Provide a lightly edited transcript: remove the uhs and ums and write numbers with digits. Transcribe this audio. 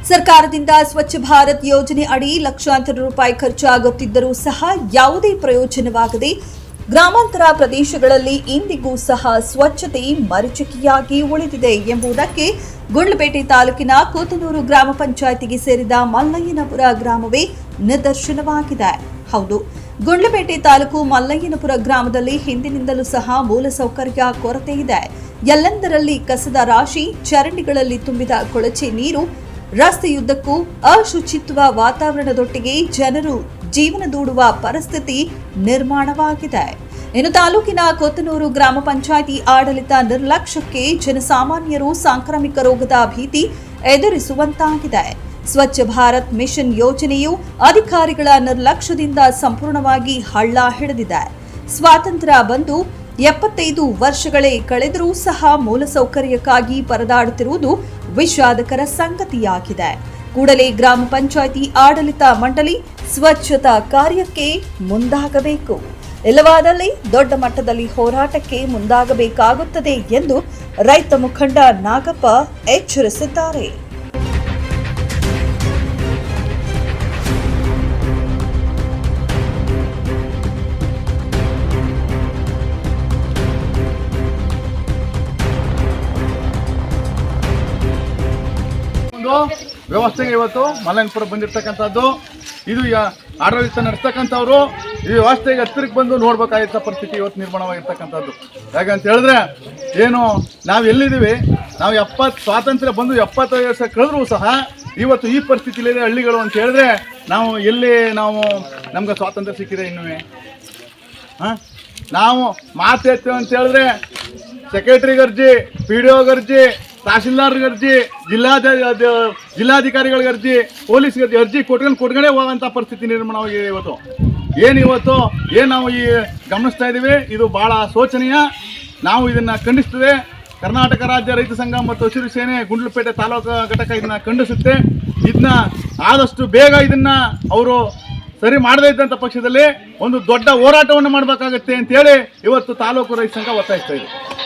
ಸರ್ಕಾರದಿಂದ ಸ್ವಚ್ಛ ಭಾರತ್ ಯೋಜನೆ ಅಡಿ ಲಕ್ಷಾಂತರ ರೂಪಾಯಿ ಖರ್ಚಾಗುತ್ತಿದ್ದರೂ ಸಹ ಯಾವುದೇ ಪ್ರಯೋಜನವಾಗದೆ ಗ್ರಾಮಾಂತರ ಪ್ರದೇಶಗಳಲ್ಲಿ ಇಂದಿಗೂ ಸಹ ಸ್ವಚ್ಛತೆ ಮರೀಚಿಕೆಯಾಗಿ ಉಳಿದಿದೆ ಎಂಬುದಕ್ಕೆ ಗುಂಡ್ಲುಪೇಟೆ ತಾಲೂಕಿನ ಕೂತನೂರು ಗ್ರಾಮ ಪಂಚಾಯಿತಿಗೆ ಸೇರಿದ ಮಲ್ಲಯ್ಯನಪುರ ಗ್ರಾಮವೇ ನಿದರ್ಶನವಾಗಿದೆ. ಹೌದು, ಗುಂಡ್ಲುಪೇಟೆ ತಾಲೂಕು ಮಲ್ಲಯ್ಯನಪುರ ಗ್ರಾಮದಲ್ಲಿ ಹಿಂದಿನಿಂದಲೂ ಸಹ ಮೂಲಸೌಕರ್ಯ ಕೊರತೆ ಇದೆ. ಎಲ್ಲೆಂದರಲ್ಲಿ ಕಸದ ರಾಶಿ, ಚರಂಡಿಗಳಲ್ಲಿ ತುಂಬಿದ ಕೊಳಚೆ ನೀರು, ರಸ್ತೆಯುದ್ದಕ್ಕೂ ಅಶುಚಿತ್ವ ವಾತಾವರಣದೊಟ್ಟಿಗೆ ಜನರು ಜೀವನ ದೂಡುವ ಪರಿಸ್ಥಿತಿ ನಿರ್ಮಾಣವಾಗಿದೆ. ಇನ್ನು ತಾಲೂಕಿನ ಕೊತ್ತನೂರು ಗ್ರಾಮ ಪಂಚಾಯಿತಿ ಆಡಳಿತ ನಿರ್ಲಕ್ಷ್ಯಕ್ಕೆ ಜನಸಾಮಾನ್ಯರು ಸಾಂಕ್ರಾಮಿಕ ರೋಗದ ಭೀತಿ ಎದುರಿಸುವಂತಾಗಿದೆ. ಸ್ವಚ್ಛ ಭಾರತ್ ಮಿಷನ್ ಯೋಜನೆಯು ಅಧಿಕಾರಿಗಳ ನಿರ್ಲಕ್ಷ್ಯದಿಂದ ಸಂಪೂರ್ಣವಾಗಿ ಹಳ್ಳ ಹಿಡಿದಿದೆ. ಸ್ವಾತಂತ್ರ್ಯ ಬಂದು 75 ವರ್ಷಗಳೇ ಕಳೆದರೂ ಸಹ ಮೂಲಸೌಕರ್ಯಕ್ಕಾಗಿ ಪರದಾಡುತ್ತಿರುವುದು ವಿಷಾದಕರ ಸಂಗತಿಯಾಗಿದೆ. ಕೂಡಲೇ ಗ್ರಾಮ ಪಂಚಾಯಿತಿ ಆಡಳಿತ ಮಂಡಳಿ ಸ್ವಚ್ಛತಾ ಕಾರ್ಯಕ್ಕೆ ಮುಂದಾಗಬೇಕು. ಇಲ್ಲವಾದಲ್ಲಿ ದೊಡ್ಡ ಮಟ್ಟದಲ್ಲಿ ಹೋರಾಟಕ್ಕೆ ಮುಂದಾಗಬೇಕಾಗುತ್ತದೆ ಎಂದು ರೈತ ಮುಖಂಡ ನಾಗಪ್ಪ ಎಚ್ಚರಿಸಿದ್ದಾರೆ. ವ್ಯವಸ್ಥೆಗೆ ಇವತ್ತು ಮಲ್ಲಯ್ಯನಪುರ ಬಂದಿರತಕ್ಕಂಥದ್ದು. ಇದು ಆಡಳಿತ ನಡೆಸ್ತಕ್ಕಂಥವ್ರು ಈ ವ್ಯವಸ್ಥೆಗೆ ಹತ್ತಿರಕ್ಕೆ ಬಂದು ನೋಡ್ಬೇಕಾಗಿದ್ದ ಪರಿಸ್ಥಿತಿ ಇವತ್ತು ನಿರ್ಮಾಣವಾಗಿರ್ತಕ್ಕಂಥದ್ದು. ಯಾಕಂತ ಹೇಳಿದ್ರೆ ಏನು ನಾವು ಎಲ್ಲಿದ್ದೀವಿ, ನಾವು ಸ್ವಾತಂತ್ರ್ಯ ಬಂದು 75 ವರ್ಷ ಕಳೆದ್ರೂ ಸಹ ಇವತ್ತು ಈ ಪರಿಸ್ಥಿತಿಲಿದೆ ಹಳ್ಳಿಗಳು ಅಂತ ಹೇಳಿದ್ರೆ ನಾವು ಎಲ್ಲಿ ನಮ್ಗೆ ಸ್ವಾತಂತ್ರ್ಯ ಸಿಕ್ಕಿದೆ ಇನ್ನೂ ನಾವು ಮಾತೇರ್ತೇವೆ ಅಂತ ಹೇಳಿದ್ರೆ ಸೆಕ್ರೆಟರಿಗೆ ಅರ್ಜಿ, PDO ಅರ್ಜಿ, ತಹಸೀಲ್ದಾರ್ಗೆ ಅರ್ಜಿ, ಜಿಲ್ಲಾಧಿಕಾರಿಗಳಿಗೆ ಅರ್ಜಿ, ಪೊಲೀಸ್ಗೆ ಅರ್ಜಿ ಕೊಟ್ಕೊಂಡೇ ಹೋಗೋಂಥ ಪರಿಸ್ಥಿತಿ ನಿರ್ಮಾಣವಾಗಿದೆ. ಏನು ನಾವು ಈ ಗಮನಿಸ್ತಾ ಇದ್ದೀವಿ, ಇದು ಭಾಳ ಶೋಚನೀಯ. ನಾವು ಇದನ್ನು ಖಂಡಿಸ್ತೇವೆ. ಕರ್ನಾಟಕ ರಾಜ್ಯ ರೈತ ಸಂಘ ಮತ್ತು ಹಸಿರು ಸೇನೆ ಗುಂಡ್ಲುಪೇಟೆ ತಾಲೂಕು ಘಟಕ ಇದನ್ನು ಖಂಡಿಸುತ್ತೆ. ಇದನ್ನ ಆದಷ್ಟು ಬೇಗ ಇದನ್ನು ಅವರು ಸರಿ ಮಾಡದೇ ಇದ್ದಂಥ ಪಕ್ಷದಲ್ಲಿ ಒಂದು ದೊಡ್ಡ ಹೋರಾಟವನ್ನು ಮಾಡಬೇಕಾಗತ್ತೆ ಅಂತೇಳಿ ಇವತ್ತು ತಾಲೂಕು ರೈತ ಸಂಘ ಒತ್ತಾಯಿಸ್ತಾ ಇದೆ.